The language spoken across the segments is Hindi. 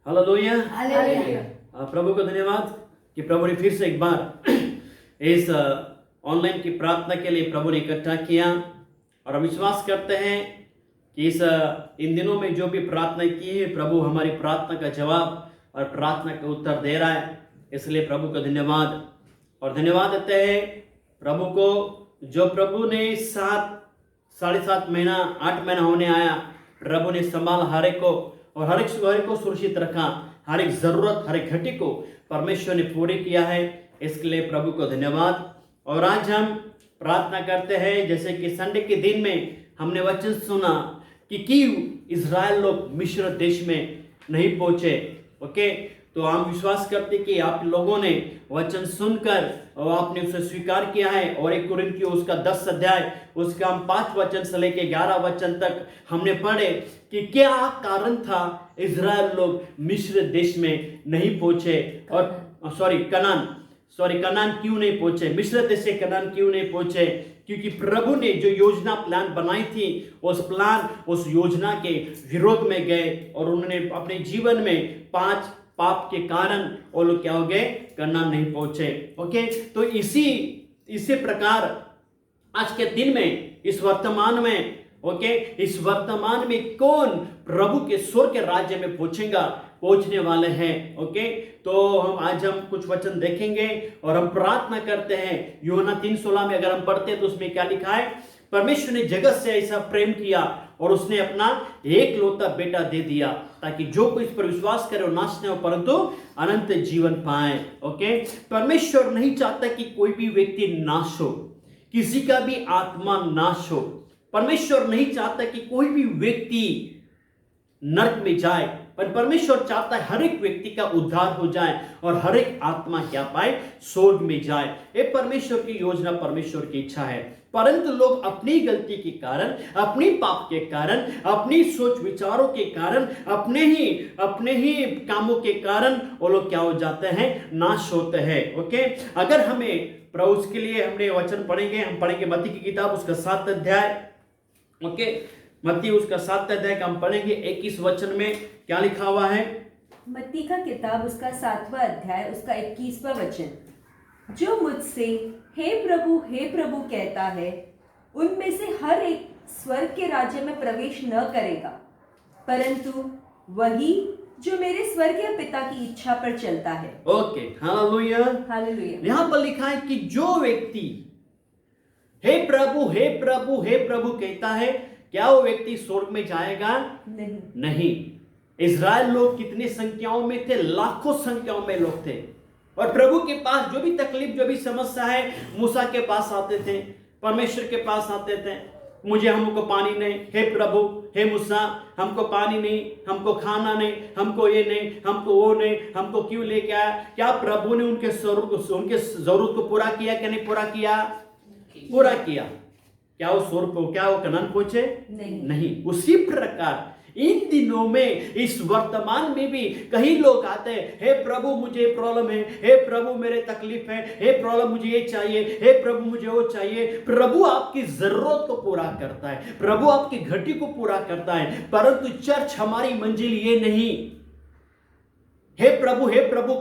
हालेलुया। हालेलुया। प्रभु को धन्यवाद कि प्रभु ने फिर से एक बार इस ऑनलाइन की प्रार्थना के लिए प्रभु ने इकट्ठा किया, और हम विश्वास करते हैं कि इन दिनों में जो भी प्रार्थना की है प्रभु हमारी प्रार्थना का जवाब और प्रार्थना का उत्तर दे रहा है। इसलिए प्रभु का धन्यवाद, और धन्यवाद देते हैं प्रभु को जो प्रभु ने 7.5 महीना 8 महीना होने आया, प्रभु ने संभाल हर एक को और हर एक को सुरक्षित रखा, हर एक जरूरत हर एक घटी को परमेश्वर ने पूरी किया है। इसके लिए प्रभु को धन्यवाद। और आज हम प्रार्थना करते हैं जैसे कि संडे के दिन में हमने वचन सुना कि इजराइल लोग मिस्र देश में नहीं पहुंचे। ओके, तो हम विश्वास करते कि आप लोगों ने वचन सुनकर और आपने उसे स्वीकार किया है। और 1 कुरिन्थियों उसका 10 अध्याय उसका हम 5 वचन से लेके 11 वचन तक हमने पढ़े कि क्या कारण था इजराइल लोग मिस्र देश में नहीं पहुंचे, और कनान क्यों नहीं पहुंचे, मिस्र देश से कनान क्यों नहीं पहुंचे? क्योंकि प्रभु ने जो योजना प्लान बनाई थी उस योजना के विरोध में गए, और उन्होंने अपने जीवन में 5 पाप के कारण वो लोग क्या हो गए, कनान नहीं पहुंचे। ओके, तो इसी प्रकार आज के दिन में इस वर्तमान में कौन प्रभु के स्वर्ग के राज्य में पहुंचने वाले हैं। ओके, तो आज हम कुछ वचन देखेंगे और हम प्रार्थना करते हैं। यूहन्ना 3:16 में अगर हम पढ़ते हैं तो उसमें क्या लिखा है? परमेश्वर ने जगत से ऐसा प्रेम किया और उसने अपना एकलौता बेटा दे दिया ताकि जो कोई इस पर विश्वास करे वो नाश न हो परंतु अनंत जीवन पाए। ओके, परमेश्वर नहीं चाहता कि कोई भी व्यक्ति नाश हो, किसी का भी आत्मा नाश हो। परमेश्वर नहीं चाहता कि कोई भी व्यक्ति नरक में जाए, पर परमेश्वर चाहता है हर एक व्यक्ति का उद्धार हो जाए और हर एक आत्मा क्या पाए, स्वर्ग में जाए। ये परमेश्वर की योजना, परमेश्वर की इच्छा है। परंतु लोग अपनी गलती के कारण, अपनी पाप के कारण, अपनी सोच विचारों के कारण, अपने ही कामों के कारण वो लोग क्या हो जाते हैं, नाश होते हैं। ओके, अगर हमें प्रभु उसके लिए हमने वचन पढ़ेंगे, हम पढ़ेंगे मत्ती की किताब उसका 7 अध्याय। ओके, मत्ती उसका 7 अध्याय का हम पढ़ेंगे 21 वचन में क्या लिखा हुआ है? मत्ती का किताब उसका 7वां अध्याय उसका 21वां वचन, जो मुझसे हे प्रभु कहता है उनमें से हर एक स्वर्ग के राज्य में प्रवेश न करेगा, परंतु वही जो मेरे स्वर्गीय पिता की इच्छा पर चलता है। Okay, hallelujah, hallelujah. यहां पर लिखा है कि जो व्यक्ति हे प्रभु कहता है, क्या वो व्यक्ति स्वर्ग में जाएगा? नहीं। इजराइल लोग कितनी संख्याओं में थे? लाखों संख्याओं में लोग थे, और प्रभु के पास जो भी तकलीफ, जो भी समस्या है, मूसा के पास आते थे, परमेश्वर के पास आते थे। हमको पानी नहीं, हे प्रभु, हे मूसा, हमको पानी नहीं, हमको खाना नहीं, हमको ये नहीं, हमको वो नहीं, हमको क्यों लेके आया? क्या प्रभु ने उनके जरूरत को पूरा किया कि नहीं पूरा किया? पूरा किया। क्या वो कनान पहुंचे? नहीं। उसी प्रकार इन दिनों में, इस वर्तमान में भी कई लोग आते हैं, हे प्रभु मुझे प्रॉब्लम है, हे प्रभु मेरे तकलीफ है, हे प्रॉब्लम मुझे ये चाहिए, हे प्रभु मुझे वो चाहिए। प्रभु आपकी जरूरत को पूरा करता है, प्रभु आपकी घटी को पूरा करता है, परंतु चर्च हमारी मंजिल ये नहीं। हे प्रभु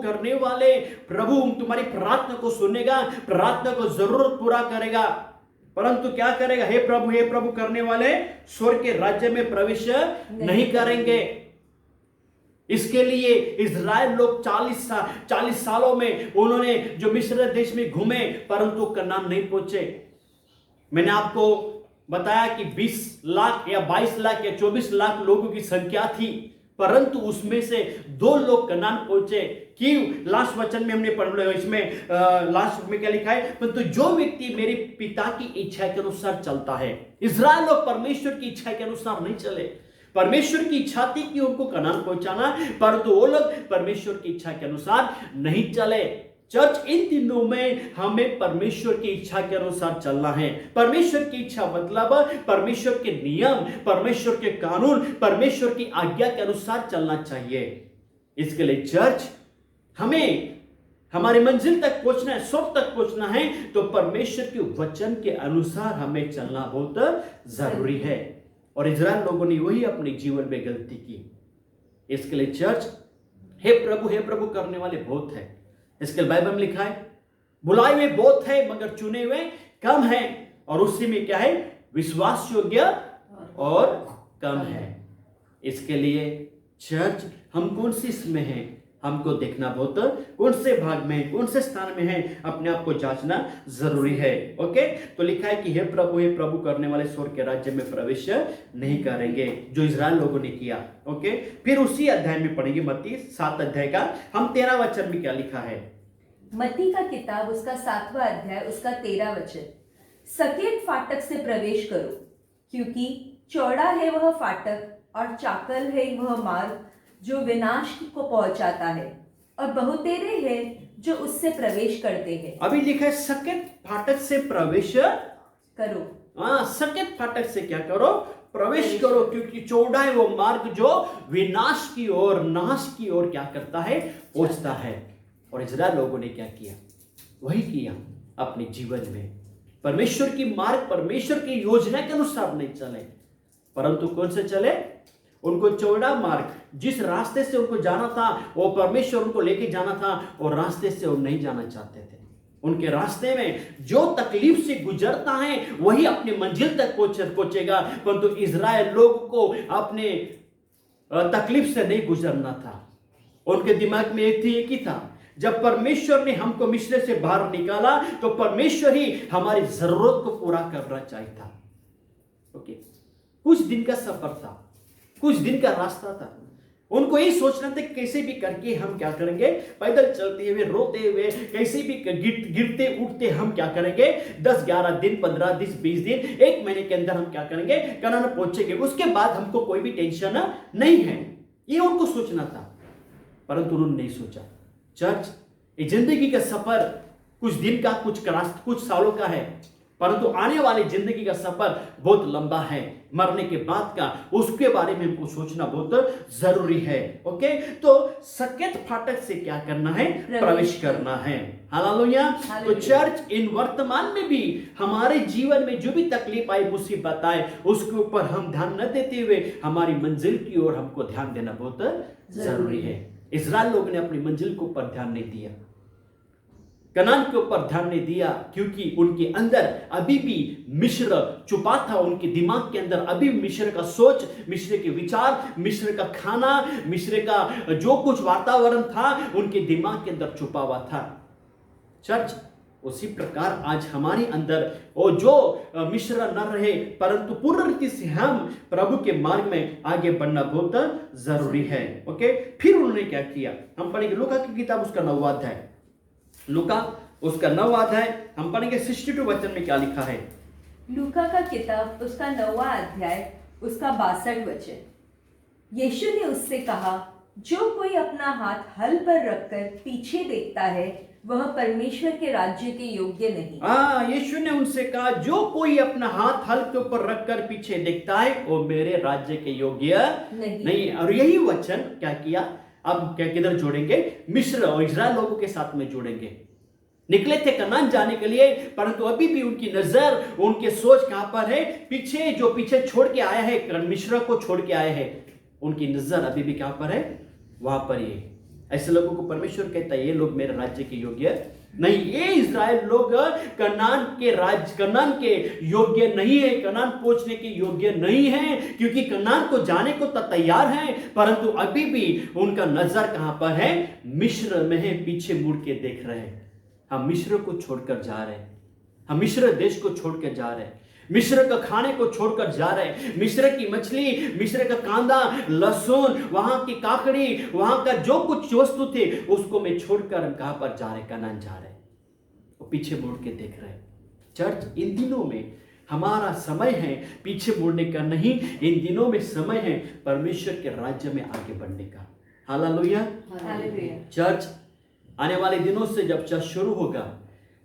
करने वाले, प्रभु तुम्हारी प्रार्थना को सुनेगा, प्रार्थना को जरूर पूरा करेगा, परंतु क्या करेगा? हे प्रभु करने वाले स्वर्ग के राज्य में प्रवेश नहीं करेंगे। इसके लिए इजराइल लोग 40 सालों में उन्होंने जो मिस्र देश में घूमे, परंतु कनान नहीं पहुंचे। मैंने आपको बताया कि 20 लाख या 22 लाख या 24 लाख लोगों की संख्या थी, परंतु उसमें से 2 लोग कनान पहुंचे। क्यों? लास्ट वचन में हमने पढ़ा, इसमें लास्ट में क्या लिखा है? परंतु जो व्यक्ति मेरे पिता की इच्छा के अनुसार चलता है। इजराइल लोग परमेश्वर की इच्छा के अनुसार नहीं चले। परमेश्वर की इच्छा थी कि उनको कनान पहुंचाना, परंतु वो लोग परमेश्वर की इच्छा के अनुसार नहीं चले। चर्च, इन दिनों में हमें परमेश्वर की इच्छा के अनुसार चलना है। परमेश्वर की इच्छा मतलब परमेश्वर के नियम, परमेश्वर के कानून, परमेश्वर की आज्ञा के अनुसार चलना चाहिए। इसके लिए चर्च, हमें हमारी मंजिल तक पहुंचना है, स्वर्ग तक पहुंचना है, तो परमेश्वर के वचन के अनुसार हमें चलना बहुत जरूरी है। और इजराइल लोगों ने वही अपने जीवन में गलती की। इसके लिए चर्च, हे प्रभु करने वाले बहुत है। इसके बाइबल में लिखा है बुलाए हुए बहुत है मगर चुने हुए कम है, और उसी में क्या है, विश्वास योग्य और कम है। इसके लिए चर्च हम कौन सी इसमें हैं, हमको देखना बहुत, कौन से भाग में, कौन से स्थान में है, अपने आप को जांचना जरूरी है। ओके, तो लिखा है कि हे प्रभु करने वाले स्वर्ग के राज्य में प्रवेश नहीं करेंगे, जो इजराइल लोगों ने किया। ओके, फिर उसी अध्याय में पढ़ेंगे मत्ती 7 अध्याय का हम 13 वचन में क्या लिखा है। मत्ती का किताब उसका 7वां अध्याय उसका 13 वचन, सकेत फाटक से प्रवेश करो, क्योंकि चौड़ा है वह फाटक और चाकल है वह मार्ग जो विनाश को पहुंचाता है, और बहुतेरे हैं जो उससे प्रवेश करते हैं। अभी लिखा है सकेत फाटक से प्रवेश करो। हाँ, सकेत फाटक से क्या करो, प्रवेश करो, क्योंकि चौड़ा है वो मार्ग जो विनाश की ओर, नाश की ओर क्या करता है, पहुंचता है। और इजराइल लोगों ने क्या किया, वही किया अपने जीवन में। परमेश्वर की मार्ग, परमेश्वर की योजना के अनुसार नहीं चले, परंतु कौन से चले, उनको चौड़ा मार्ग, जिस रास्ते से उनको जाना था, वो परमेश्वर उनको लेके जाना था, और रास्ते से वो नहीं जाना चाहते थे। उनके रास्ते में जो तकलीफ से गुजरता है वही अपने मंजिल तक पहुंचेगा, परंतु इजराइल लोग को अपने तकलीफ से नहीं गुजरना था। उनके दिमाग में एक ही था, जब परमेश्वर ने हमको मिस्र से बाहर निकाला तो परमेश्वर ही हमारी जरूरत को पूरा करना चाहिए। ओके, कुछ दिन का सफर था, कुछ दिन का रास्ता था, उनको यही सोचना था कैसे भी करके हम क्या करेंगे, पैदल चलते हुए, रोते हुए, कैसे भी गिरते उठते हम क्या करेंगे, 10-11 दिन, 15 दिन, 20 दिन, 1 महीने के अंदर हम क्या करेंगे, कनान पहुंचेंगे, उसके बाद हमको कोई भी टेंशन नहीं है, ये उनको सोचना था। परंतु उन्होंने नहीं सोचा। चर्च, ये जिंदगी का सफर कुछ दिन का, कुछ सालों का है, परंतु आने वाली जिंदगी का सफर बहुत लंबा है, मरने के बाद का, उसके बारे में हमको सोचना बहुत जरूरी है। ओके, तो सकेत फाटक से क्या करना है, प्रवेश करना है। हालेलुया। तो चर्च, इन वर्तमान में भी हमारे जीवन में जो भी तकलीफ आई, मुसीबत आए, उसके ऊपर हम ध्यान न देते हुए हमारी मंजिल की ओर हमको ध्यान देना बहुत जरूरी है। इजराइल लोगों ने अपनी मंजिल के ऊपर ध्यान नहीं दिया, कनान के ऊपर ध्यान नहीं दिया, क्योंकि उनके अंदर अभी भी मिस्र छुपा था। उनके दिमाग के अंदर अभी मिस्र का सोच, मिस्र के विचार, मिस्र का खाना, मिस्र का जो कुछ वातावरण था उनके दिमाग के अंदर छुपा हुआ था। चर्च, उसी प्रकार आज हमारे अंदर वो जो मिस्र न रहे, परंतु पूर्ण रीति से हम प्रभु के मार्ग में आगे बढ़ना बहुत जरूरी है। ओके, फिर उन्होंने क्या किया, हम पढ़ेंगे लूका की किताब उसका 9वां अध्याय, लूका उसका 9वां अध्याय हम पढ़ेंगे 62 वचन में क्या लिखा है। लूका का किताब उसका 9वां अध्याय उसका 62 वचन, यीशु ने उससे कहा, जो कोई अपना हाथ हल पर रखकर पीछे देखता है वह परमेश्वर के राज्य के योग्य नहीं। यीशु ने उनसे कहा, जो कोई अपना हाथ हल के ऊपर रखकर पीछे देखता है वो मेरे राज्य के योग्य नहीं। और यही वचन क्या किया, अब क्या किधर जोड़ेंगे, मिस्र और इजराइल लोगों के साथ में जोड़ेंगे। निकले थे कनान जाने के लिए, परंतु अभी भी उनकी नजर, उनके सोच कहां पर है, पीछे, जो पीछे छोड़ के आया है, मिस्र को छोड़ के आए हैं, उनकी नजर अभी भी कहां पर है, वहां पर ही। ऐसे लोगों को परमेश्वर कहता है ये लोग मेरे राज्य के योग्य नहीं। ये इजराइल लोग कनान के योग्य नहीं है, कनान पहुंचने के योग्य नहीं है, क्योंकि कनान को जाने को तो तैयार है, परंतु अभी भी उनका नजर कहां पर है, मिस्र में है, पीछे मुड़ के देख रहे हैं। हम मिस्र को छोड़कर जा रहे हैं, हम मिस्र देश को छोड़कर जा रहे हैं, मिस्र का खाने को छोड़कर जा रहे हैं, मिस्र की मछली, मिस्र का कांदा, लहसुन, वहां की काकड़ी, वहां का जो कुछ वस्तु थे उसको मैं छोड़कर हम कहां पर जा रहे, कनान जा रहे, वो पीछे मुड़ के देख रहे हैं। चर्च, इन दिनों में हमारा समय है पीछे मुड़ने का नहीं, इन दिनों में समय है परमेश्वर के राज्य में आगे बढ़ने का। हालेलुया। चर्च, आने वाले दिनों से जब चर्च शुरू होगा,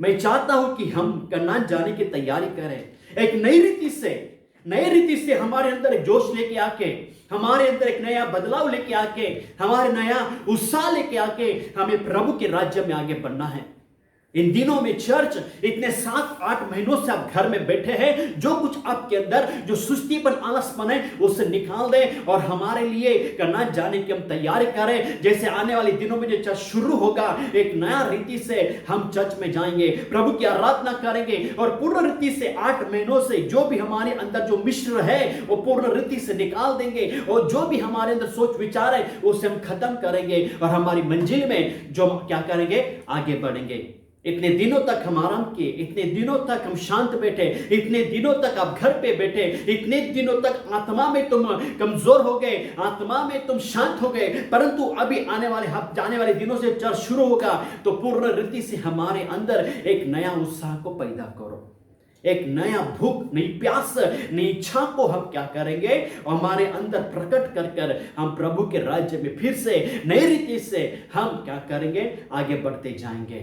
मैं चाहता हूं कि हम कनान जाने की तैयारी करें, एक नई रीति से हमारे अंदर एक जोश लेके आके, हमारे अंदर एक नया बदलाव लेके आके, हमारे नया उत्साह लेके आके हमें प्रभु के राज्य में आगे बढ़ना है। इन दिनों में चर्च इतने 7-8 महीनों से आप घर में बैठे हैं, जो कुछ आपके अंदर जो सुस्तीपन आलसपन है उसे निकाल दें और हमारे लिए करना जाने की हम तैयारी करें। जैसे आने वाले दिनों में जो चर्च शुरू होगा, एक नया रीति से हम चर्च में जाएंगे, प्रभु की आराधना करेंगे और पूर्ण रीति से 8 महीनों से जो भी हमारे अंदर जो मिश्र है वो पूर्ण रीति से निकाल देंगे और जो भी हमारे अंदर सोच विचार है उसे हम खत्म करेंगे और हमारी मंजिल में जो क्या करेंगे, आगे बढ़ेंगे। इतने दिनों तक हम आराम किए, इतने दिनों तक हम शांत बैठे, इतने दिनों तक आप घर पे बैठे, इतने दिनों तक आत्मा में तुम कमजोर हो गए, आत्मा में तुम शांत हो गए, परंतु अभी जाने वाले दिनों से चर्च शुरू होगा तो पूर्ण रीति से हमारे अंदर एक नया उत्साह को पैदा करो, एक नया भूख, नई प्यास, नई इच्छा को हम क्या करेंगे, हमारे अंदर प्रकट कर कर हम प्रभु के राज्य में फिर से नई रीति से हम क्या करेंगे, आगे बढ़ते जाएंगे।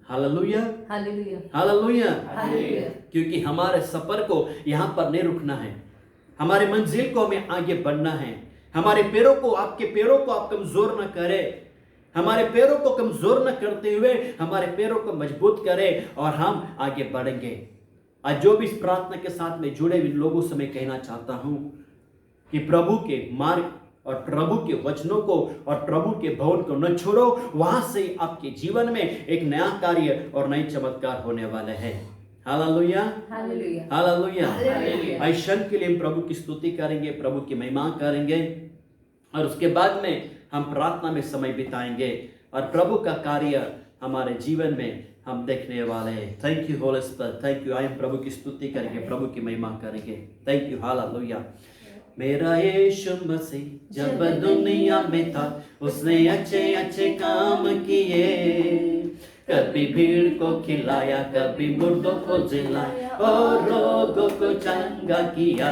Hallelujah, hallelujah, hallelujah. हालेलुया। क्योंकि हमारे सफर को यहां पर नहीं रुकना है, हमारे मंजिल को हमें आगे बढ़ना है। हमारे पैरों को, आपके पैरों को आप कमजोर न करें, हमारे पैरों को कमजोर न करते हुए हमारे पैरों को मजबूत करें और हम आगे बढ़ेंगे। आज जो भी इस प्रार्थना के साथ में जुड़े हुए लोगों से मैं कहना चाहता हूं कि प्रभु के मार्ग और प्रभु के वचनों को और प्रभु के भवन को न छोड़ो, वहां से आपके जीवन में एक नया कार्य और नई चमत्कार होने वाले हैं। Hallelujah, hallelujah, hallelujah. हालेलुया। इस क्षण के लिए हम प्रभु की स्तुति करेंगे, प्रभु की महिमा करेंगे और उसके बाद में हम प्रार्थना में समय बिताएंगे और प्रभु का कार्य हमारे जीवन में हम देखने वाले हैं। Thank you Holi spirit, thank you. आइए हम प्रभु की स्तुति करेंगे, प्रभु की महिमा करेंगे। Thank you, hallelujah. मेरा यीशु मसीह जब दुनिया में था, उसने अच्छे अच्छे काम किए, कभी भीड़ को खिलाया, कभी मुर्दों को जिलाया और रोगों को चंगा किया।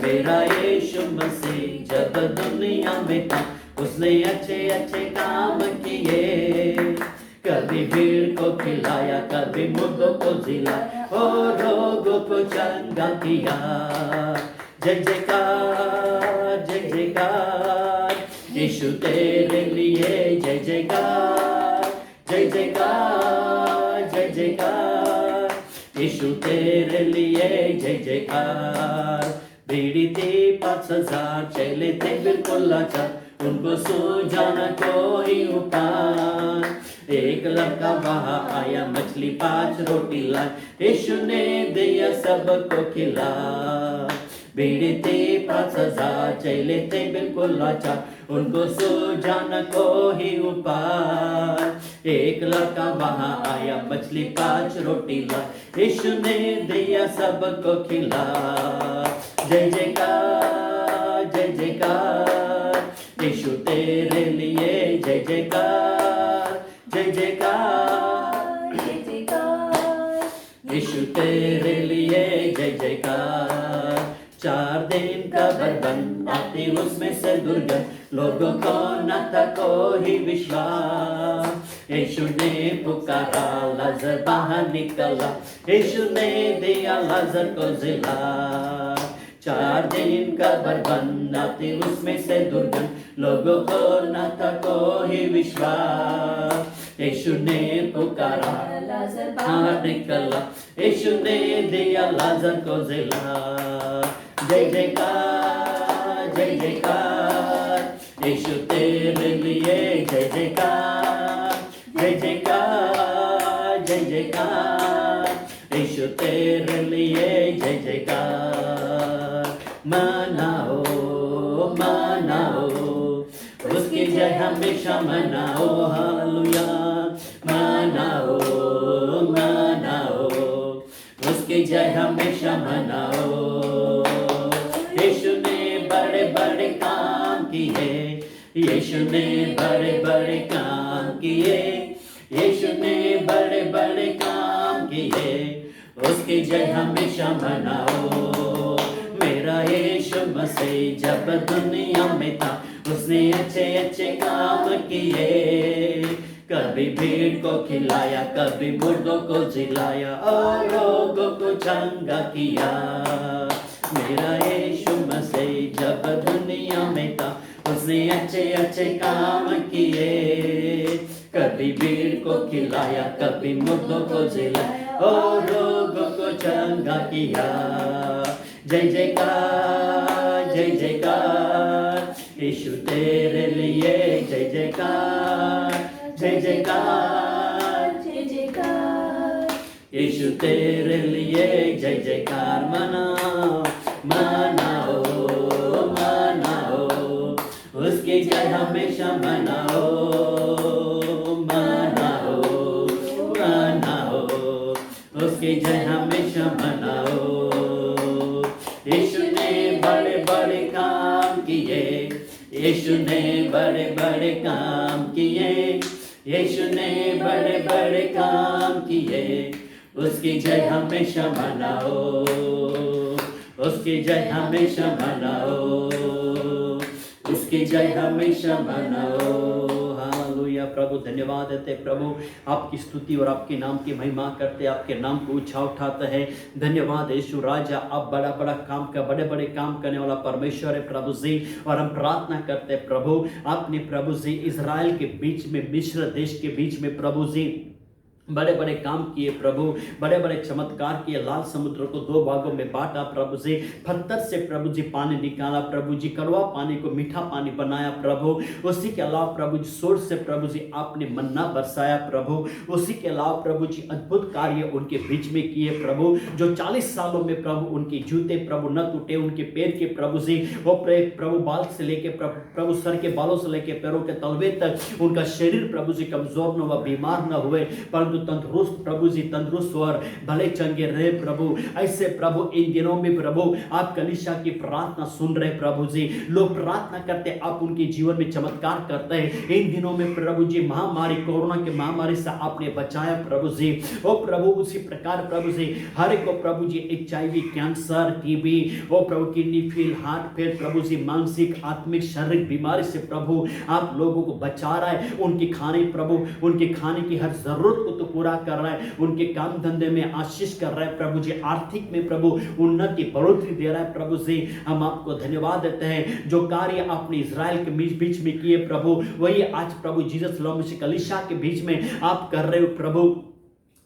मेरा यीशु मसीह जब दुनिया में था, उसने अच्छे अच्छे काम किए, कभी भीड़ को खिलाया, कभी मुर्दों को जिलाया और रोगों को चंगा किया। जय जयकार, जय जयकार, यीशु तेरे लिए जय जयकार, जय जयकार, जय जयकार, यीशु तेरे लिए जय जयकार। भीड़ थी 5,000, चले थे बिल्कुल लाचार, उनको सूझाना कोई उपाय। एक लड़का वहां आया, मछली 5 रोटी लाया, यीशु ने दिया सबको खिला। भीड़ थी 5,000, चले थे बिल्कुल लाचार, उनको सूझाना कोई उपाय। एक लड़का वहां आया, मछली 5 रोटी लाया, यीशु ने दिया सबको खिला। जय जयकार, जय जयकार, यीशु तेरे लिए जय जयकार, जय जयकार, जय जयकार, यीशु तेरे लिए जय जयकार। 4 दिन का बंधन आती उसमें से दुर्गंध, लोगों को न था कोई विश्वास। यीशु ने पुकारा, लाजर बाहर निकला, यीशु ने दिया लाजर को जिला। 4 दिन का बंधन आती उसमें से दुर्गंध, लोगों को न था कोई विश्वास। यीशु ने पुकारा, लाजर बाहर निकला, यीशु ने दिया लाजर को जिला। जय जयकार, जय जयकार, यीशु तेरे लिए जय जयकार, जय जयकार, जय जयकार, यीशु तेरे लिए जय जयकार। मनाओ, मनाओ, उसकी जय हमेशा मनाओ। हालेलुया, मनाओ, मनाओ, उसकी जय हमेशा मनाओ। यीशु ने बड़े बड़े काम किए, यीशु ने बड़े बड़े काम किए, यीशु ने बड़े बड़े काम किए, उसकी जय हमेशा मनाओ। मेरा यीशु मसीह जब दुनिया में था, उसने अच्छे अच्छे काम किए, कभी भीड़ को खिलाया, कभी मुर्दों को जिलाया और रोगों को चंगा किया। मेरा यीशु मसीह जब दुनिया में था, उसने अच्छे अच्छे काम किए, कभी भीड़ को खिलाया, कभी मुर्दों को जिलाया और रोगों को चंगा किया। जय जयकार, जय जयकार, यीशु तेरे लिए जय जयकार, जय जयकार, जय जयकार, यीशु तेरे लिए जय जयकार। मनाओ मनाओ मनाओ, उसकी जय हमेशा मनाओ मनाओ मनाओ, उसकी जय हमेशा मनाओ। यीशु ने बड़े बड़े काम किए, यीशु ने बड़े बड़े काम किए, यीशु ने बड़े बड़े काम किए, उसकी जय हमेशा मनाओ, उसकी जय हमेशा मनाओ, उसकी जय हमेशा मनाओ। हालेलुया। प्रभु धन्यवाद देते प्रभु, आपकी स्तुति और आपके नाम की महिमा करते, आपके नाम को ऊंचा उठाते हैं। धन्यवाद यीशु राजा, आप बड़ा बड़ा काम का बड़े बड़े काम करने वाला परमेश्वर है प्रभु जी। और हम प्रार्थना करते प्रभु, आपने प्रभु जी इजराइल के बीच में, मिस्र देश के बीच में प्रभु जी बड़े बड़े काम किए प्रभु, बड़े बड़े चमत्कार किए। लाल समुद्र को दो भागों में बांटा प्रभु जी, पत्थर से प्रभु जी पानी निकाला प्रभु जी, कड़वा पानी को मीठा पानी बनाया प्रभु। उसी के अलावा प्रभु जी स्वर्ग से प्रभु जी आपने मन्ना बरसाया प्रभु। उसी के अलावा प्रभु जी अद्भुत कार्य उनके बीच में किए प्रभु, जो 40 सालों में प्रभु उनके जूते प्रभु न टूटे, उनके पैर के प्रभु जी वो प्रभु बाल से लेके प्रभु सर के बालों से लेके पैरों के तलवे तक उनका शरीर प्रभु जी कमजोर न हुआ, बीमार न हुए, तंदुरुस्त प्रभु जी, तंदुरुस्त और भले चंगे रहे प्रभु। ऐसे प्रभु इन दिनों में प्रभु आप कलीसिया की प्रार्थना सुन रहे प्रभु जी, लोग प्रार्थना करते, आप उनके जीवन में चमत्कार करते हैं। इन दिनों में प्रभु जी महामारी, कोरोना के महामारी से आपने बचाया प्रभु जी। ओ प्रभु उसी प्रकार प्रभु जी हर एक को प्रभु जी HIV, कैंसर, TB, ओ प्रभु किडनी फेल, हार्ट फेल प्रभु जी, मानसिक आत्मिक शारीरिक बीमारी से प्रभु आप लोगों को बचा रहा है। उनके खाने प्रभु, उनके खाने की हर जरूरत को तो पूरा कर रहा है, उनके काम धंधे में आशीष कर रहा है प्रभु जी, आर्थिक में प्रभु उन्नति बढ़ोतरी दे रहा है प्रभु जी। हम आपको धन्यवाद देते हैं, जो कार्य आपने इजराइल के बीच में किए प्रभु, वही आज प्रभु जीसस लॉ में कलीसिया के बीच में आप कर रहे हो प्रभु।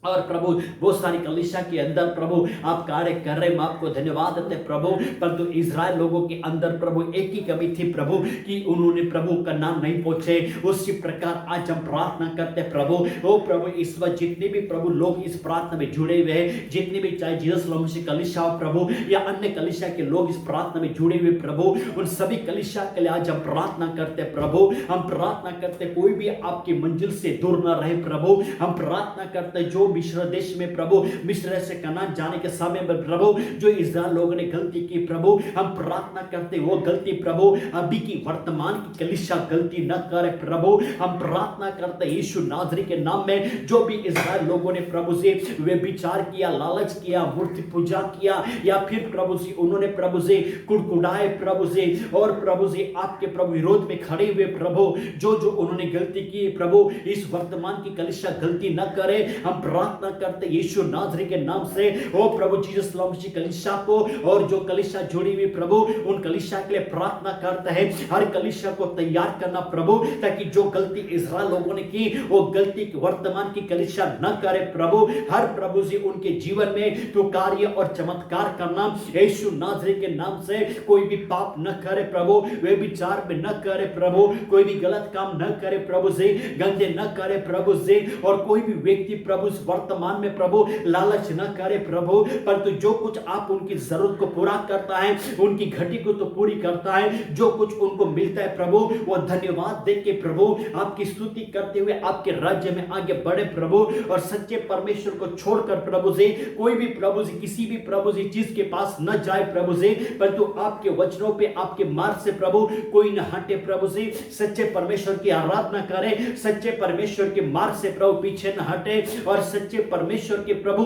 और प्रभु बहुत सारी कलीसिया के अंदर प्रभु आप कार्य कर रहे हैं, हम आपको धन्यवाद देते हैं प्रभु। परंतु इजराइल लोगों के अंदर प्रभु एक ही कमी थी प्रभु कि उन्होंने प्रभु का नाम नहीं पहुंचे। उसी प्रकार आज हम प्रार्थना करते हैं प्रभु, ओ प्रभु इस वक्त जितने भी प्रभु लोग इस प्रार्थना में जुड़े हुए हैं, जितने भी चाहे जीसस लॉ में कलीसिया प्रभु या अन्य कलीसिया के लोग इस प्रार्थना में जुड़े हुए प्रभु, उन सभी कलीसिया के लिए आज हम प्रार्थना करते हैं प्रभु। हम प्रार्थना करते कोई भी आपकी मंजिल से दूर न रहे प्रभु। हम प्रार्थना करते जो मिस्र देश में प्रभु, मिस्र से कनान जाने के समय में प्रभु जो इस्राएल लोगों ने गलती की प्रभु, हम प्रार्थना करते वो गलती प्रभु अभी की वर्तमान की कलीसिया गलती न करे प्रभु। हम प्रार्थना करते यीशु नाज़री के नाम में जो भी इस्राएल लोगों ने प्रभु से वे विचार किया, लालच किया, मूर्ति पूजा किया, या फिर प्रभु से उन्होंने प्रभु से कुड़कुड़ाए प्रभु से, और प्रभु से आपके प्रभु विरोध में खड़े हुए प्रभु, जो उन्होंने गलती की प्रभु, इस वर्तमान की कलीसिया गलती न करे। हम प्रार्थना करते यीशु नाज़री के नाम से ओ प्रभु जीसस लॉ में कलीसिया को, और जो कलीसिया जुड़ी हुई प्रभु उन कलीसिया के लिए प्रार्थना करते हैं, हर कलीसिया को तैयार करना प्रभु, ताकि जो गलती इस्राएल लोगों ने की वो गलती वर्तमान की कलीसिया न करे प्रभु। हर प्रभु जी उनके जीवन में तो कार्य और चमत्कार करना यीशु नाज़री के नाम से। कोई भी पाप न करे प्रभु, वे विचार में न करे प्रभु, कोई भी गलत काम न करे प्रभु जी, गंदे न करे प्रभु जी, और कोई भी व्यक्ति प्रभु वर्तमान में प्रभु लालच न करे प्रभु, परंतु जो कुछ आप उनकी जरूरत को पूरा करता है, उनकी घटी को तो पूरी करता है, जो कुछ उनको मिलता है प्रभु वो धन्यवाद दे के प्रभु आपकी स्तुति करते हुए आपके राज्य में आगे बढ़े प्रभु। और सच्चे परमेश्वर को छोड़कर प्रभु जी कोई भी प्रभु जी किसी भी प्रभु जी चीज के पास न जाए प्रभु जी, परंतु आपके वचनों पे आपके मार्ग से प्रभु कोई न हटे प्रभु जी। सच्चे परमेश्वर की आराधना करे, सच्चे परमेश्वर के मार्ग से प्रभु पीछे न हटे, और सच्चे परमेश्वर के प्रभु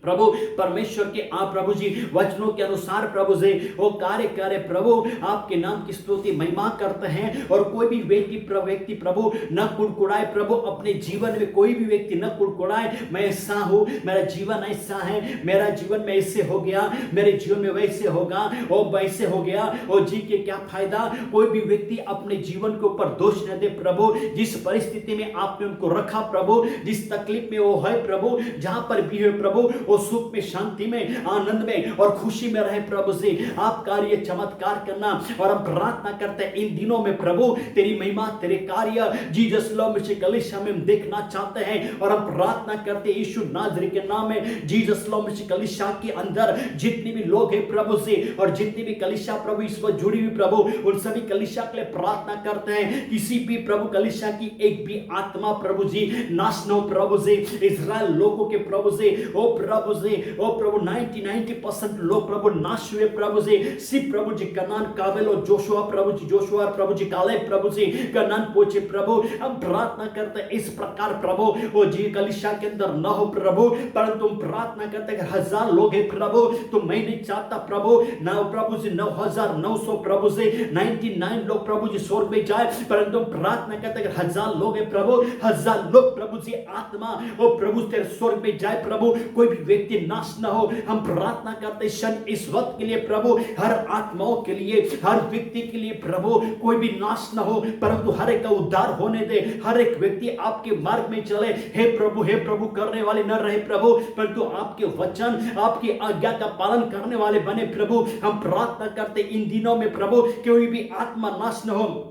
प्रभु परमेश्वर के आप प्रभु जी वचनों के अनुसार प्रभु जी वो कार्य करे प्रभु, आपके नाम की स्तुति महिमा करते हैं। और कोई भी व्यक्ति प्रभु न कुड़कुड़ाए प्रभु, अपने जीवन में कोई भी व्यक्ति न कुड़कुड़ाए, मैं ऐसा हूं, मेरा जीवन ऐसा है, मेरा जीवन में ऐसे हो गया, मेरे जीवन में वैसे होगा और वैसे हो गया और जी के क्या फायदा। कोई भी व्यक्ति अपने जीवन के ऊपर दोष न दे प्रभु। जिस परिस्थिति में आपने उनको रखा प्रभु, जिस तकलीफ में वो है प्रभु, जहां पर भी है प्रभु, वो सुख में, शांति में, आनंद में और खुशी में रहे प्रभु से आप कार्य चमत्कार करना। और हम प्रार्थना करते हैं इन दिनों में प्रभु तेरी महिमा, तेरे कार्य जीसस लॉ में कलीसिया में हम देखना चाहते हैं। और हम प्रार्थना करते हैं यीशु नाजरी के नाम में, जीसस लॉ में कलीसिया के अंदर जितने भी लोग हैं प्रभु से और जितनी भी कलीसिया प्रभु इस वक्त जुड़ी हुई प्रभु, उन सभी कलीसिया के लिए प्रार्थना करते हैं। किसी भी प्रभु कलीसिया की एक भी आत्मा प्रभु जी नाश न हो प्रभु से, इस्राएल लोगों के प्रभु से ओ प्रभु से, ओ प्रभु 90% लोग प्रभु नाश हुए प्रभु से। सिर्फ प्रभु जी कनान, काबिल और जोशुआ प्रभु जी, जोशुआ प्रभु जी, काले प्रभु जी कनान पहुंचे प्रभु। हम प्रार्थना करते हैं इस प्रकार प्रभु वो जी कलीसिया के अंदर न हो प्रभु, परंतु हम प्रार्थना करते हैं 1000 लोग हैं प्रभु, तो मैं नहीं चाहता प्रभु ना प्रभु जी 9900 प्रभु से 99 लोग प्रभु जी स्वर्ग में जाए, परंतु हम प्रार्थना करते हैं 1000 लोग हैं प्रभु, 1000 लोग प्रभु जी आत्मा वो प्रभु तेरे स्वर्ग में जाए प्रभु, कोई भी व्यक्ति नाश न हो। हम प्रार्थना करते शन इस वक्त के लिए प्रभु, हर आत्माओं के लिए, हर व्यक्ति के लिए प्रभु, कोई भी नाश न हो, परंतु हर एक का उद्धार होने दे, हर एक व्यक्ति आपके मार्ग में चले। हे प्रभु करने वाले न रहे प्रभु, परंतु आपके वचन, आपकी आज्ञा का पालन करने वाले बने प्रभु। हम प्रार्थना करते इन दिनों में प्रभु कोई भी आत्मा नाश न हो,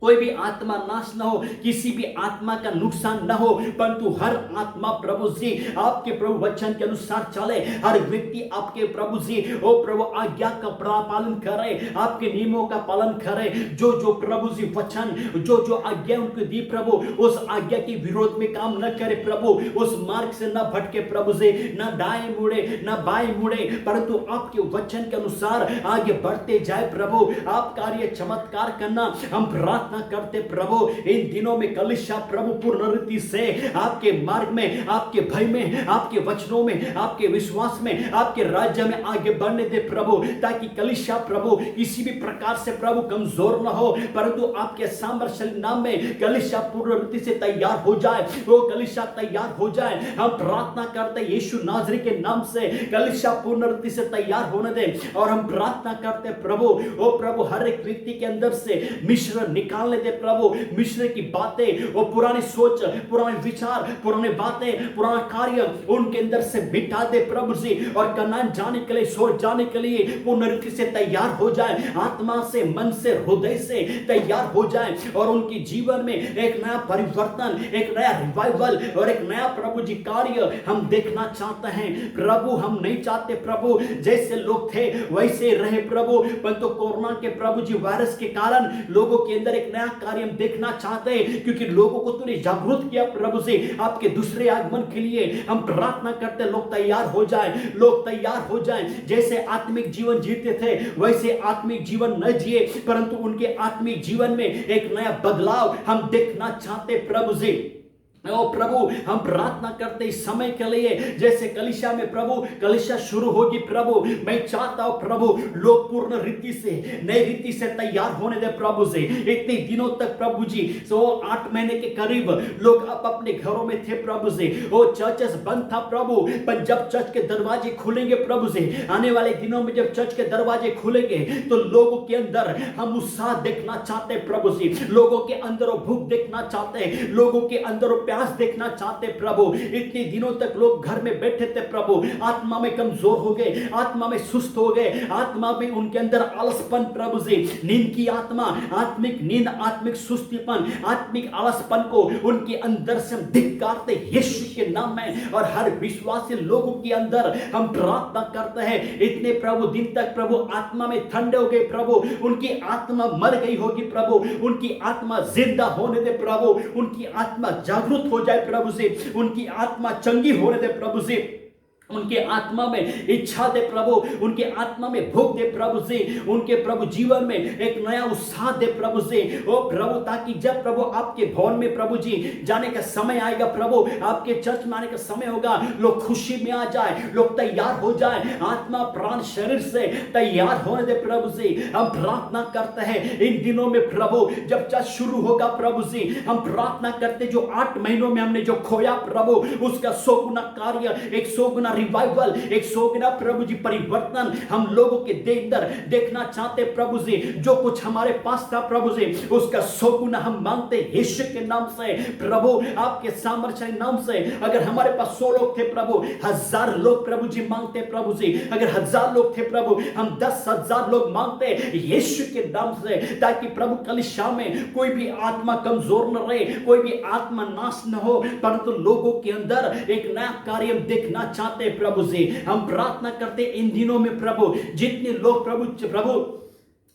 कोई भी आत्मा नाश न हो, किसी भी आत्मा का नुकसान न हो, परंतु हर आत्मा प्रभु जी आपके प्रभु वचन के अनुसार चले। हर व्यक्ति आपके प्रभु जी ओ प्रभु आज्ञा का पालन करे, आपके नियमों का पालन करे। जो जो प्रभु जी वचन, जो जो आज्ञा उनको दी प्रभु, उस आज्ञा के विरोध में काम न करे प्रभु, उस मार्ग से न भटके प्रभु जी, न दाएं मुड़े न बाएं मुड़े, परंतु आपके वचन के अनुसार आगे बढ़ते जाए प्रभु। आप कार्य चमत्कार करना हम प्रार्थना करते प्रभु। इन दिनों में कलीसिया प्रभु पूर्ण रीति से आपके मार्ग में, आपके भय में, आपके वचनों में, आपके विश्वास में, आपके राज्य में आगे बढ़ने दे प्रभु, ताकि कलीसिया प्रभु किसी भी प्रकार से प्रभु कमजोर न हो, परंतु आपके सामर्थ्यशाली नाम में कलीसिया पूर्ण रीति से तैयार हो जाए, वो कलीसिया तैयार हो जाए। हम प्रार्थना करते यीशु नाजरी के नाम से कलीसिया पूर्ण रीति से तैयार होने दे। और हम प्रार्थना करते प्रभु ओ प्रभु हर एक व्यक्ति के अंदर से मिश्रण निकालने दे प्रभु, मिश्रण की बातें, वो पुरानी सोच, पुराने विचार, पुराने बातें, पुराना कार्य उनके अंदर से मिटा दे प्रभु जी, और कनान जाने के लिए, स्वर्ग जाने के लिए पूर्ण रीति से तैयार हो जाए, आत्मा से, मन से, हृदय से तैयार हो जाए, और उनके जीवन में एक नया परिवर्तन, एक नया रिवाइवल और एक नया प्रभु जी कार्य हम देखना चाहते हैं प्रभु। हम नहीं चाहते प्रभु जैसे लोग थे वैसे रहे प्रभु, परंतु कोरोना के प्रभु जी वायरस के कारण लोगों के अंदर एक नया कार्य हम देखना चाहते हैं, क्योंकि लोगों को तूने जागरूक किया प्रभु से आपके दूसरे आगमन के लिए। हम प्रार्थना करते लोग तैयार हो जाए, लोग तैयार हो जाए, जैसे आत्मिक जीवन जीते थे वैसे आत्मिक जीवन न जिए, परंतु उनके आत्मिक जीवन में एक नया बदलाव हम देखना चाहते प्रभु जी। ओ प्रभु हम प्रार्थना करते इस समय के लिए, जैसे कलीसिया में प्रभु कलीसिया शुरू होगी प्रभु, मैं चाहता हूं प्रभु लोग पूर्ण रीति से, नई रीति से तैयार होने दे प्रभु से। इतने दिनों तक प्रभु जी 8 महीने के करीब लोग अब अपने घरों में थे प्रभु से, वो चर्चेस बंद था प्रभु, पर जब चर्च के दरवाजे खुलेंगे प्रभु से, आने वाले दिनों में जब चर्च के दरवाजे खुलेंगे तो लोगों के अंदर हम उत्साह देखना चाहते प्रभु से, लोगों के अंदर भूख देखना चाहते, लोगों के अंदर प्यास देखना चाहते प्रभु। इतने दिनों तक लोग घर में बैठे थे प्रभु, आत्मा में कमजोर हो गए, आत्मा में सुस्त हो गए, आत्मा में उनके अंदर आलसपन प्रभु जी, नींद की आत्मा, आत्मिक नींद, आत्मिक सुस्तीपन, आत्मिक आलसपन को उनके अंदर से हम धिक्कारते यीशु के नाम में। और हर विश्वासी लोगों के अंदर हम प्रार्थना करते हैं, इतने प्रभु दिन तक प्रभु आत्मा में ठंडे हो गए प्रभु, उनकी आत्मा मर गई होगी प्रभु, उनकी आत्मा जिंदा होने दे प्रभु, उनकी आत्मा जागरूक हो जाए प्रभु से, उनकी आत्मा चंगी होने दे प्रभु से। उनके आत्मा में इच्छा दे प्रभु, उनके आत्मा में भूख दे प्रभु जी, उनके प्रभु जीवन में एक नया उत्साह दे प्रभु जी। ओ प्रभु, ताकि जब प्रभु आपके भवन में प्रभु जी जाने का समय आएगा प्रभु, आपके चर्च में आने का समय होगा, लोग खुशी में आ जाए, लोग तैयार हो जाए, आत्मा प्राण शरीर से तैयार होने दे प्रभु जी। हम प्रार्थना करते हैं इन दिनों में प्रभु, जब चर्च शुरू होगा प्रभु जी, हम प्रार्थना करते जो 8 महीनों में हमने जो खोया प्रभु, उसका 100 गुना कार्य, 100 गुना रिवाइवल, 100 गुना प्रभु जी परिवर्तन हम लोगों के अंदर देखना चाहते प्रभु जी। जो कुछ हमारे पास था प्रभु जी, उसका 100 गुना हम मांगते यीशु के नाम से प्रभु, आपके सामर्थ्य नाम से। अगर हमारे पास 100 लोग थे प्रभु, 1000 लोग प्रभु जी मांगते प्रभु जी। अगर 1000 लोग थे प्रभु, हम 10,000 लोग मांगते यीशु के नाम से, ताकि प्रभु कलीसिया में कोई भी आत्मा कमजोर न रहे, कोई भी आत्मा नाश न हो, परंतु लोगों के अंदर एक नया कार्य देखना चाहते प्रभु जी। हम प्रार्थना करते इन दिनों में प्रभु, जितने लोग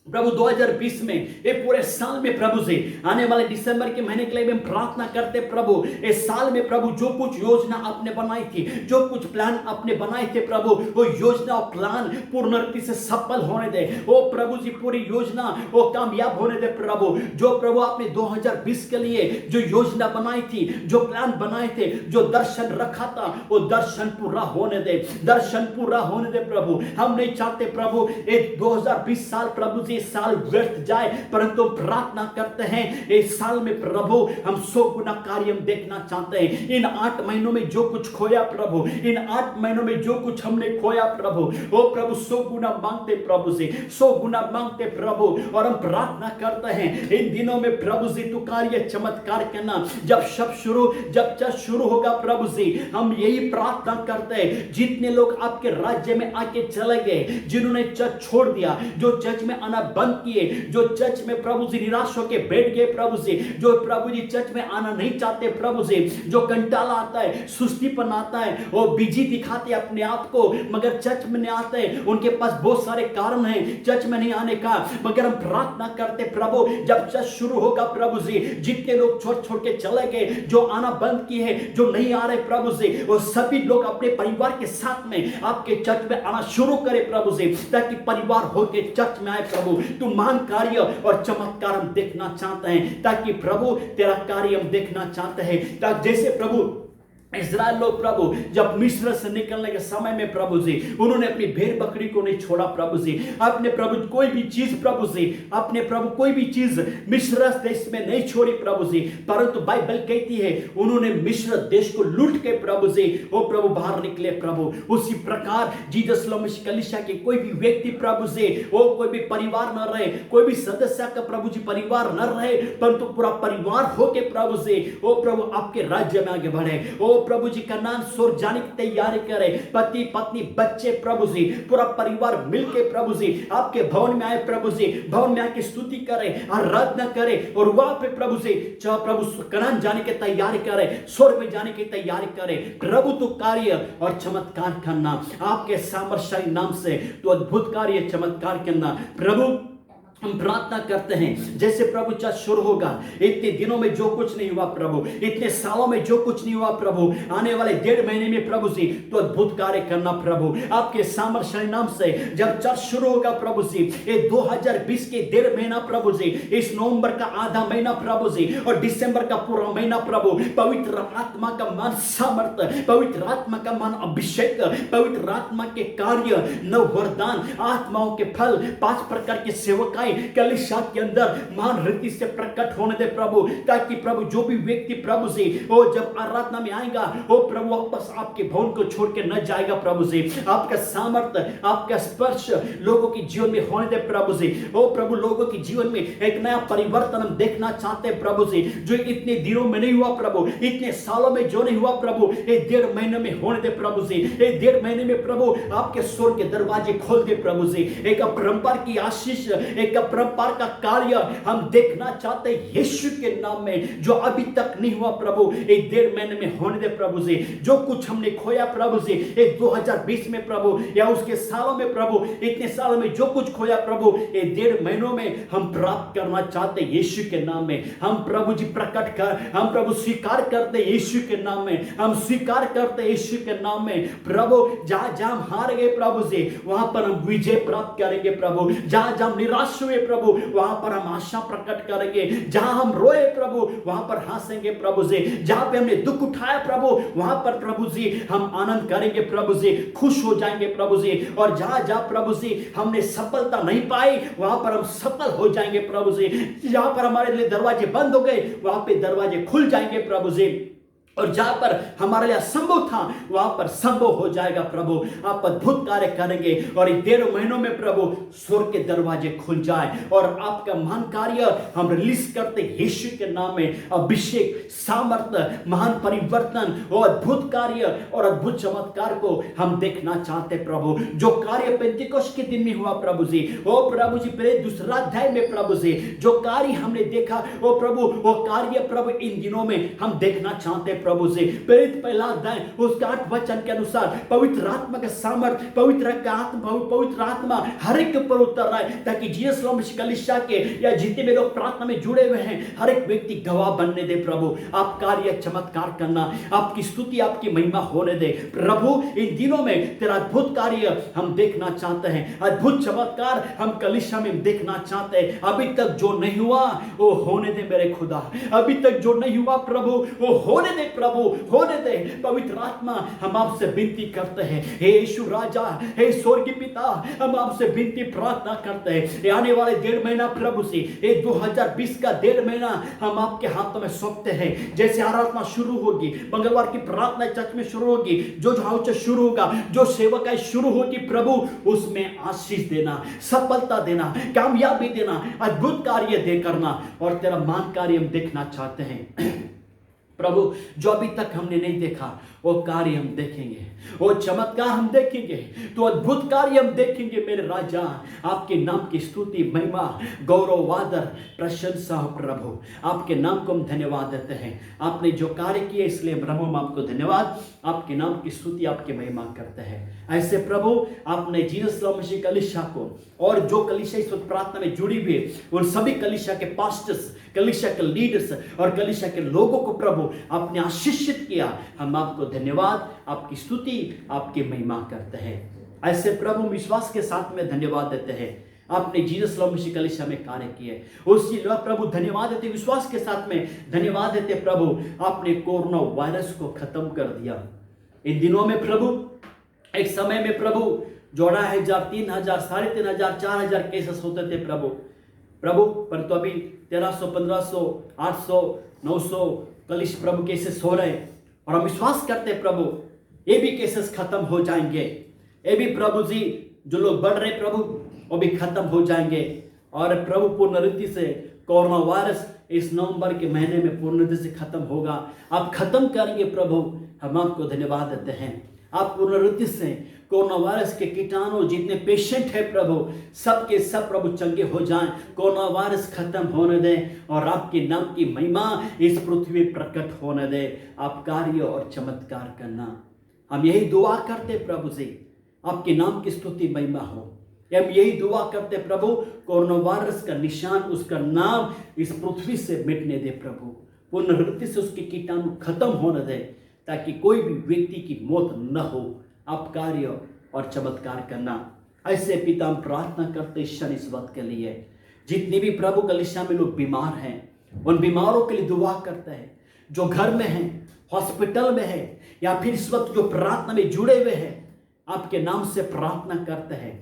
प्रभु 2020 में ये पूरे साल में प्रभु जी, आने वाले दिसंबर के महीने के लिए हम प्रार्थना करते प्रभु, इस साल में प्रभु जो कुछ योजना आपने बनाई थी, जो कुछ प्लान आपने बनाए थे प्रभु, वो योजना और प्लान पूर्ण रूप से सफल होने दे। ओ प्रभु जी, पूरी योजना वो कामयाब होने दे प्रभु। जो प्रभु आपने 2020 के लिए जो योजना बनाई थी, जो प्लान बनाए थे, जो दर्शन रखा था, वो दर्शन पूरा होने दे, दर्शन पूरा होने दे प्रभु। हम नहीं चाहते प्रभु ये 2020 साल प्रभु जी साल व्यर्थ जाए, परंतु प्रार्थना करते हैं इस साल में प्रभु हम 100 गुना कार्य देखना चाहते हैं। इन 8 महीनों में जो कुछ खोया प्रभु, इन 8 महीनों में जो कुछ हमने खोया प्रभु, ओ प्रभु 100 गुना मांगते प्रभु से, 100 गुना मांगते प्रभु। और हम प्रार्थना करते हैं इन दिनों में प्रभु जी तू कार्य चमत्कार करना। जब चर्च शुरू होगा प्रभु जी, हम यही प्रार्थना करते हैं, जितने लोग आपके राज्य में आके चले गए, जिन्होंने चर्च छोड़ दिया, जो चर्च में आना बंद किए, जो चर्च में प्रभु जी निराश होकर बैठ गए प्रभु जी, जो प्रभु जी चर्च में आना नहीं चाहते प्रभु जी, जो कंटाला आता है, सुस्तीपन आता है, वो बिजी दिखाते अपने आप को, मगर चर्च में नहीं आते, उनके पास बहुत सारे कारण हैं चर्च में नहीं आने का। मगर हम प्रार्थना करते प्रभु, जब चर्च शुरू होगा प्रभु जी, जितने लोग छोड़ के चले गए, जो आना बंद किए हैं, जो नहीं आ रहे प्रभु जी, वो सभी लोग अपने परिवार के साथ में आपके चर्च में आना शुरू करे प्रभु जी, ताकि परिवार होकर चर्च में आए प्रभु। तू महान कार्य और चमत्कार हम देखना चाहते हैं, ताकि प्रभु तेरा कार्य हम देखना चाहते हैं। ताकि जैसे प्रभु इस्राएल लोग प्रभु जब मिस्र से निकलने के समय में प्रभु जी, उन्होंने अपनी भेड़ बकरी को नहीं छोड़ा प्रभु जी, अपने प्रभु कोई भी चीज प्रभु जी, अपने प्रभु कोई भी चीज मिस्र देश में नहीं छोड़ी प्रभु जी, परंतु बाइबल कहती है उन्होंने मिस्र देश को लूट के प्रभु जी वो प्रभु बाहर निकले प्रभु। उसी प्रकार जीसस कलीसिया के कोई भी व्यक्ति प्रभु जी, वो कोई भी परिवार न रहे, कोई भी सदस्य का प्रभु जी परिवार न रहे, परंतु पूरा परिवार होके प्रभु जी वो प्रभु आपके राज्य में आगे बढ़े। ओ प्रभु जी का नाम स्वर्ग जाने की तैयारी करे, पति पत्नी बच्चे प्रभु जी पूरा परिवार मिलके प्रभु जी आपके भवन में आए प्रभु जी, भवन में आके स्तुति करे, आराधना करे, और वहां पे प्रभु जी प्रभु कनान जाने की तैयारी करे, स्वर्ग में जाने की तैयारी करे। प्रभु तो कार्य और चमत्कार करना, आपके सामर्थ्यशाली नाम से तो अद्भुत कार्य चमत्कार करना प्रभु। हम प्रार्थना करते हैं जैसे प्रभु चर्च शुरू होगा, इतने दिनों में जो कुछ नहीं हुआ प्रभु, इतने सालों में जो कुछ नहीं हुआ प्रभु, आने वाले 1.5 महीने में प्रभु जी तो अद्भुत कार्य करना प्रभु, आपके सामर्थ्यशाली नाम से। जब चर्च शुरू होगा प्रभु जी, ये 2020 के 1.5 महीना प्रभु जी, इस नवंबर का आधा महीना प्रभु जी और दिसंबर का पूरा महीना प्रभु, पवित्र आत्मा का मान सामर्थ्य, पवित्र आत्मा का मान अभिषेक, पवित्र आत्मा के कार्य, नव वरदान, आत्माओं के फल, 5 प्रकार के सेवकाई कलीसिया के अंदर महान रीति से प्रकट होने दे प्रभु, ताकि प्रभु जो भी व्यक्ति प्रभु जी वो जब आराधना में आएगा वो प्रभु वापस आपके भवन को छोड़ के न जाएगा प्रभु जी। आपका सामर्थ्य, आपका स्पर्श लोगों के जीवन में होने दे प्रभु जी। ओ प्रभु लोगों के जीवन में एक नया परिवर्तन हम देखना चाहते हैं प्रभु जी, जो इतने दिनों में नहीं हुआ प्रभु, इतने सालों में जो नहीं हुआ प्रभु, ये 1.5 महीने में होने दे प्रभु जी। ये 1.5 महीने में प्रभु आपके स्वर्ग के दरवाजे खोल दे प्रभु जी, एक अपरंपार की आशीष, एक एक अपरंपार का कार्य हम देखना चाहते हैं यीशु के नाम में, जो अभी तक नहीं हुआ प्रभु, एक 1.5 महीने में होने दे प्रभु जी। जो कुछ हमने खोया प्रभु जी, एक 2020 में प्रभु, या उसके सालों में प्रभु, इतने सालों में जो कुछ खोया प्रभु, ये 1.5 महीनों में हम प्राप्त करना चाहते हैं यीशु के नाम में। हम प्रभु जी प्रकट कर, हम प्रभु स्वीकार करते यीशु के नाम में, हम स्वीकार करते यीशु के नाम में प्रभु। जहां जहां हम हार गए प्रभु जी, वहां पर हम विजय प्राप्त करेंगे प्रभु। जहां जहां निराश हुए प्रभु, वहां पर हम आशा प्रकट करेंगे। जहां हम रोए प्रभु, वहां पर हंसेंगे प्रभु जी। जहां पे हमने दुख उठाया प्रभु, वहां पर प्रभु जी हम आनंद करेंगे प्रभु जी, खुश हो जाएंगे प्रभु जी। और जहां जहां प्रभु जी हमने सफलता नहीं पाई, वहां पर हम सफल हो जाएंगे प्रभु जी। जहां पर हमारे लिए दरवाजे बंद हो गए, वहां पे दरवाजे खुल जाएंगे प्रभु जी। और जहां पर हमारे लिए असंभव था, वहां पर संभव हो जाएगा प्रभु। आप अद्भुत कार्य करेंगे और इन 1.5 महीनों में प्रभु स्वर्ग के दरवाजे खुल जाए और आपका महान कार्य हम रिलीज करते यीशु के नाम में। अभिषेक, सामर्थ्य, महान परिवर्तन और अद्भुत कार्य और अद्भुत चमत्कार को हम देखना चाहते प्रभु। जो कार्य पेंतिकोस्त के दिन में हुआ प्रभु जी, ओ प्रभु जी पहले 2 अध्याय में प्रभु जी जो कार्य हमने देखा, ओ प्रभु वो कार्य प्रभु इन दिनों में हम देखना चाहते प्रभु से। प्रेरित 1 अध्याय उसका 8 वचन के अनुसार पवित्र आत्मा का सामर्थ, पवित्र आत्मा हर एक के ऊपर उतर रहा है, ताकि जीसस मसीह कलीसिया के या जितने भी लोग प्रार्थना में जुड़े हुए हैं, हर एक व्यक्ति गवाह बनने दे प्रभु। आप कार्य चमत्कार करना, आपकी स्तुति, आपकी महिमा होने दे प्रभु। इन दिनों में तेरा अद्भुत कार्य हम देखना चाहते हैं, अद्भुत चमत्कार हम कलीसिया में देखना चाहते हैं। अभी तक जो नहीं हुआ वो होने दे मेरे खुदा, अभी तक जो नहीं हुआ प्रभु वो होने दे प्रभु, होने दे। पवित्र आत्मा हम आपसे विनती करते हैं, हे यीशु राजा, हे स्वर्गीय पिता, हम आपसे विनती प्रार्थना करते हैं। आने वाले 1.5 महीना प्रभु से, ये 2020 का 1.5 महीना हम आपके हाथों में सौंपते हैं। जैसे आराधना शुरू होगी, मंगलवार की प्रार्थना चर्च में शुरू होगी, जो हाउस शुरू होगा, जो सेवकाई शुरू होगी प्रभु, उसमें आशीष देना, सफलता देना, कामयाबी देना, अद्भुत कार्य दे करना, और तेरा महान कार्य हम देखना चाहते हैं प्रभु। जो अभी तक हमने नहीं देखा वो कार्य हम देखेंगे, वो चमत्कार हम देखेंगे, तो अद्भुत कार्य हम देखेंगे मेरे राजा। आपके नाम की स्तुति, महिमा, गौरव, आदर, प्रशंसा हो प्रभु। आपके नाम को हम धन्यवाद देते हैं। आपने जो कार्य किए इसलिए प्रभु हम आपको धन्यवाद, आपके नाम की स्तुति, आपकी महिमा करते हैं। ऐसे प्रभु आपने जीसस मसीह कलीसिया को और जो कलीसिया इस वक्त प्रार्थना में जुड़ी हुई उन सभी कलीसिया के पास्टर्स, कलीसिया के लीडर्स और कलीसिया के लोगों को प्रभु आपने आशीषित किया। हम आपको धन्यवाद, आपकी स्तुति, आपकी महिमा करते हैं। ऐसे प्रभु विश्वास के साथ में धन्यवाद देते हैं। आपने जीसस मसीह कलीसिया में कार्य किए, उसी प्रभु धन्यवाद देते, विश्वास के साथ में धन्यवाद देते प्रभु। आपने कोरोना वायरस को खत्म कर दिया। इन दिनों में प्रभु, एक समय में प्रभु 2,500, 3,000, 3,500, 4,000 केसेस होते थे प्रभु, परंतु अभी 1,300, 1,500, 800, 900 कलिश प्रभु केसेस हो रहे हैं। और हम विश्वास करते प्रभु ये भी केसेस खत्म हो जाएंगे, ये भी प्रभु जी जो लोग बढ़ रहे प्रभु वो भी खत्म हो जाएंगे। और प्रभु पूर्ण से कोरोना वायरस इस नवंबर के महीने में पूर्ण से खत्म होगा। आप खत्म करेंगे प्रभु, हम आपको धन्यवाद देते हैं। आप पूर्ण से कोरोना वायरस के कीटाणु जितने पेशेंट है प्रभु, सबके सब प्रभु चंगे हो जाएं, कोरोना वायरस खत्म होने दें और आपके नाम की महिमा इस पृथ्वी प्रकट होने दें। आप कार्य और चमत्कार करना, हम यही दुआ करते प्रभु जी, आपके नाम की स्तुति महिमा हो। हम यही दुआ करते प्रभु, कोरोना वायरस का निशान, उसका नाम इस पृथ्वी से मिटने दे प्रभु, पूर्ण से उसके कीटाणु खत्म होने दे, ताकि कोई भी व्यक्ति की मौत न हो। आप कार्य और चमत्कार करना। ऐसे पिता हम प्रार्थना करते क्षण इस वक्त के लिए, जितने भी प्रभु कलीसिया में लोग बीमार हैं, उन बीमारों के लिए दुआ करते हैं, जो घर में हैं, हॉस्पिटल में है, या फिर इस वक्त जो प्रार्थना में जुड़े हुए हैं, आपके नाम से प्रार्थना करते हैं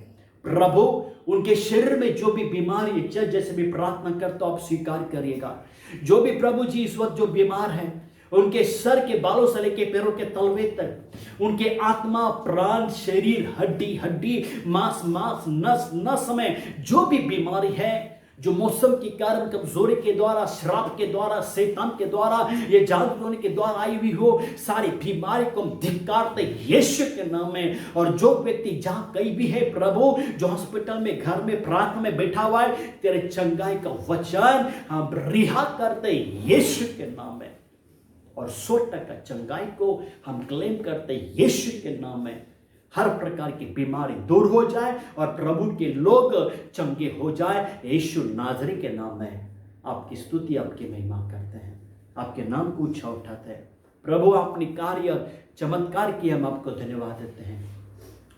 प्रभु। उनके शरीर में जो भी बीमारी है, जैसे भी प्रार्थना करते हो आप स्वीकार करिएगा। जो भी प्रभु जी इस वक्त जो बीमार है, उनके सर के बालों से लेके पैरों के तलवे तक, उनके आत्मा, प्राण, शरीर, हड्डी, मांस, नस में जो भी बीमारी है जो मौसम के कारण, कमजोरी के द्वारा, श्राप के द्वारा, शैतान के द्वारा, ये जादू टोने के द्वारा आई हुई हो, सारी बीमारी को हम धिक्कारते यीशु के नाम में। और जो व्यक्ति जहां कहीं भी है प्रभु, जो हॉस्पिटल में, घर में, प्रार्थना में बैठा हुआ है, तेरे चंगाई का वचन हम रिहा करते यीशु के नाम में। और 100% चंगाई को हम क्लेम करते यीशु के नाम में। हर प्रकार की बीमारी दूर हो जाए और प्रभु के लोग चंगे हो जाए यीशु नाज़री के नाम में। आपकी स्तुति, आपकी महिमा करते हैं, आपके नाम को ऊंचा उठाते हैं। प्रभु आपने कार्य चमत्कार किया, हम आपको धन्यवाद देते हैं।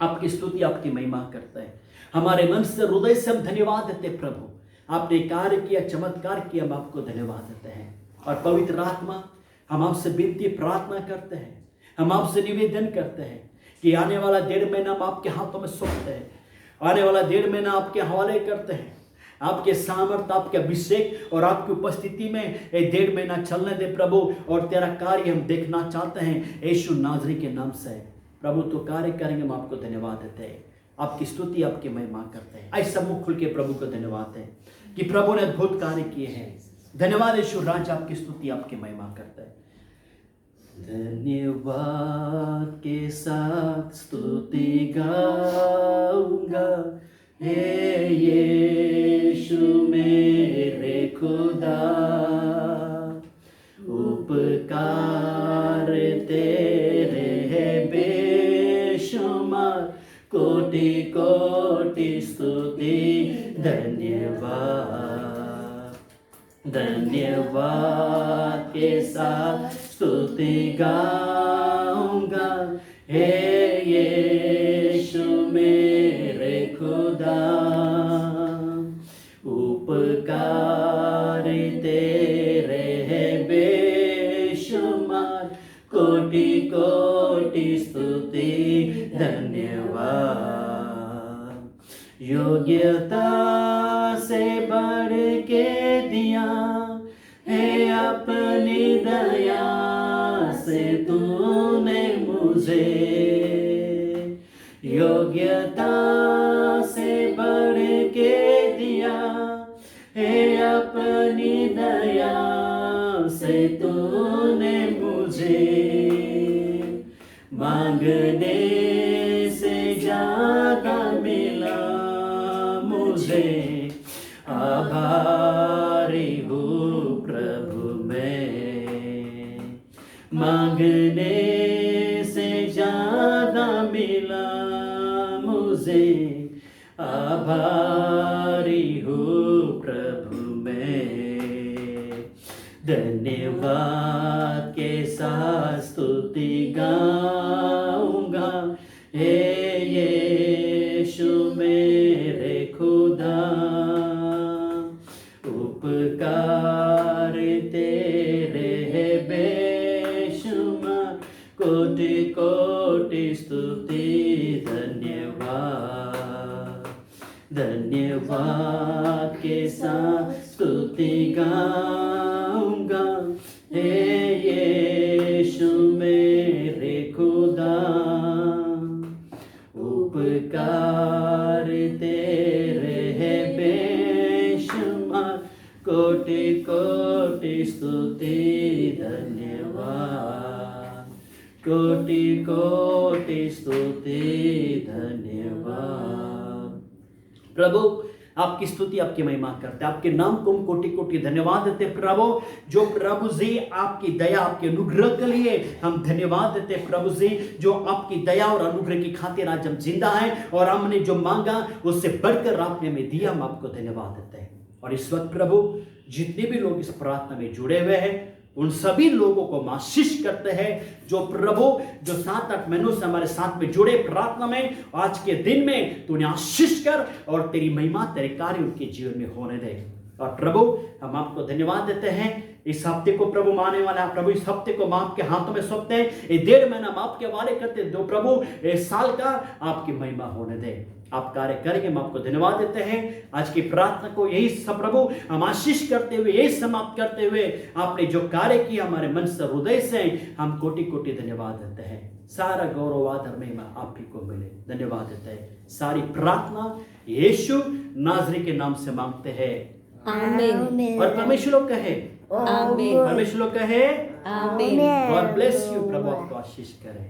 आपकी स्तुति, आपकी महिमा करते हैं। हमारे मन से, हृदय से हम धन्यवाद देते हैं। प्रभु आपने कार्य किया, चमत्कार किया, हम आपको धन्यवाद देते हैं। और पवित्र आत्मा, हम आपसे विनती प्रार्थना करते हैं, हम आपसे निवेदन करते हैं कि आने वाला 1.5 महीना हम आपके हाथों में सौंपते हैं। आने वाला 1.5 महीना आपके हवाले करते हैं। आपके सामर्थ, आपके अभिषेक और आपकी उपस्थिति में ये 1.5 महीना चलने दे प्रभु। और तेरा कार्य हम देखना चाहते हैं यीशु नाज़री के नाम से। प्रभु तो कार्य करेंगे, हम आपको धन्यवाद देते हैं। आपकी स्तुति, आपकी महिमा करते हैं। ऐसा मुख खुल के प्रभु को धन्यवाद है कि प्रभु ने अद्भुत कार्य किए हैं। धन्यवाद यीशु राजा, आपकी स्तुति, आपकी महिमा करते हैं। धन्यवाद के साथ स्तुति गाऊंगा, हे यीशु मेरे खुदा। उपकार तेरे है बेशुमार, कोटि कोटि स्तुति धन्यवाद। धन्यवाद के साथ स्तुति गाऊंगा, हे यीशु मेरे खुदा। उपकार तेरे है बेशुमार, कोटि कोटि स्तुति धन्यवाद। योग्यता से बढ़ के दिया है अपनी दया से तूने मुझे। योग्यता से बढ़ के दिया है अपनी दया से तूने मुझे। मांगने से ज्यादा मिला मुझे, आभारी हूँ प्रभु मैं। मांगने से ज्यादा मिला मुझे, आभारी हूँ प्रभु मैं। धन्यवाद के साथ स्तुति गाऊंगा, हे यीशु मेरे खुदा। उपकार तेरे है बेशुमार, कोटि कोटि स्तुति धन्यवाद। धन्यवाद के साथ स्तुति गाऊंगा, हे यीशु मेरे खुदा। उपकार तेरे है बेशुमार, कोटि कोटि स्तुति धन्यवाद। कोटि कोटि स्तुति धन्यवाद। प्रभु आपकी स्तुति, आपकी महिमा करते हैं। आपके नाम को हम कोटि कोटि धन्यवाद देते प्रभु। जो प्रभु जी आपकी दया, आपके अनुग्रह के लिए हम धन्यवाद देते प्रभु जी। जो आपकी दया और अनुग्रह की खातिर आज हम जिंदा हैं और हमने जो मांगा उससे बढ़कर आपने हमें दिया, हम आपको धन्यवाद देते हैं। और इस वक्त प्रभु जितने भी लोग इस प्रार्थना में जुड़े हुए हैं, उन सभी लोगों को हम आशीष करते हैं। जो प्रभु जो 7-8 महीनों से हमारे साथ में जुड़े प्रार्थना में, आज के दिन में तू उन्हें आशीष कर और तेरी महिमा, तेरे कार्य उनके जीवन में होने दे। और प्रभु हम आपको धन्यवाद देते हैं। इस हफ्ते को प्रभु माने वाला प्रभु, इस हफ्ते को हम आपके हाथों में सौंपते हैं। ये 1.5 महीना हम आपके हवाले करते हैं। दो प्रभु इस साल का आपकी महिमा होने दे। आप कार्य करेंगे, हम आपको धन्यवाद देते हैं। आज की प्रार्थना को यही सब प्रभु हम आशीष करते हुए, यही समाप्त करते हुए, आपने जो कार्य किया हमारे मन से, हृदय से हम कोटि कोटि धन्यवाद देते हैं। सारा गौरव, आदर, महिमा आप ही को मिले, धन्यवाद देते हैं। सारी प्रार्थना यीशु नाज़री के नाम से मांगते हैं, आमीन और परमेश्वर लोग कहे, आमीन परमेश्वर लोग कहे, आमीन गॉड ब्लेस यू, प्रभु आपको आशीष करे।